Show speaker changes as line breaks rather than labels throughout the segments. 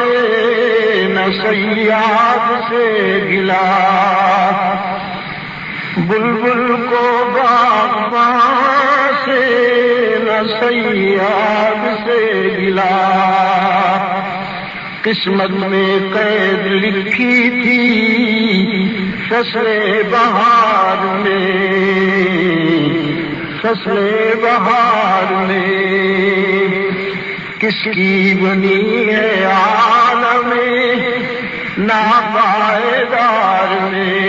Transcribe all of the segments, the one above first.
سے نہ صیاد سے گلا، بلبل کو باغباں سے نہ صیاد سے گلا، قسمت میں قید لکھی تھی فصل بہار میں، فصل بہار میں، کس کی بنی ہے عالم ناپائیدار میں،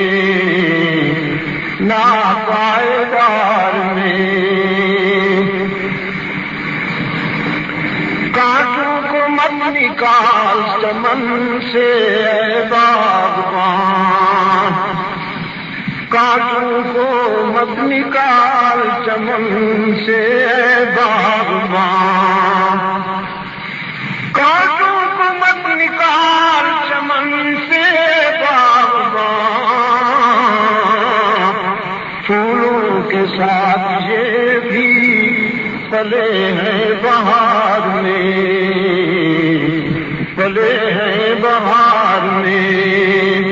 ناپائیدار میں، کانٹوں کو مت نکال چمن سے اے باغبان، کانٹوں کو مت نکال چمن سے اے باغبان، کانٹوں کو مت نکال چمن سے باغبان، پھولوں کے ساتھ یہ بھی پلے ہیں بہار میں، پلے ہیں بہار میں،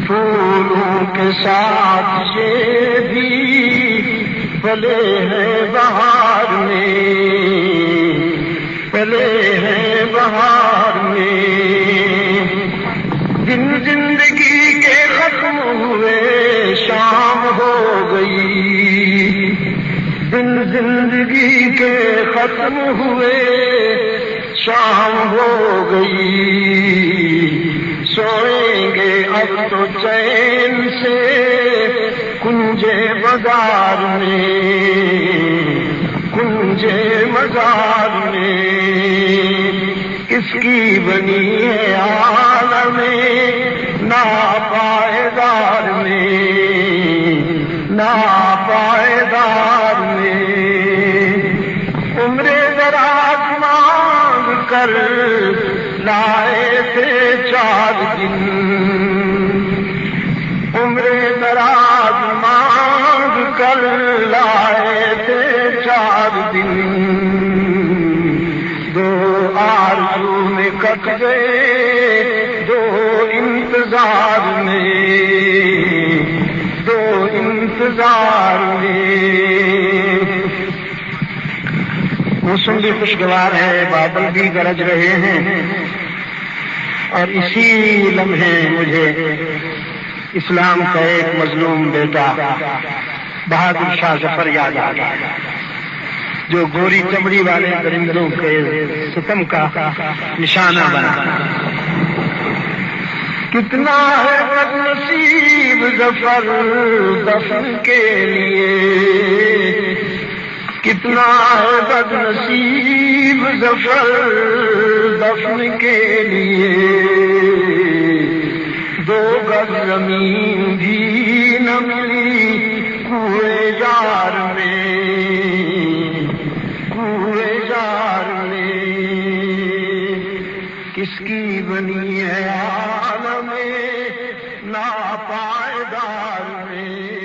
پھولوں کے ساتھ یہ بھی پلے ہیں بہار میں، پلے ہیں بہار میں، دن زندگی کے ختم ہوئے شام ہو گئی، دن زندگی کے ختم ہوئے شام ہو گئی، سوئیں گے اب تو چین سے کنجے مزار میں، کنجے مزار میں، کس کی بنی ہے عالم ناپائیدار میں، ناپائیدار میں، عمر دراز مانگ کر لائے تھے 4 دن، عمر دراز مانگ کر لائے تھے 4 دن، 2 آرزو میں کٹ گئے 2 انتظار میں، 2 انتظار میں، موسم بھی خوشگوار ہے، بادل بھی گرج رہے ہیں، اور اسی لمحے مجھے اسلام کا ایک مظلوم بیٹا بہادر شاہ ظفر یاد آ گیا، جو گوری چمڑی والے درندوں کے ستم کا نشانہ بنا۔ کتنا ہے بد نصیب ظفر دفن کے لیے، کتنا ہے بد نصیب ظفر دفن کے لیے، 2 گز زمین بھی نہ ملی کوئے جار میں، کوئے جار میں، کس کی بنی ہے عالم ناپائیدار میں۔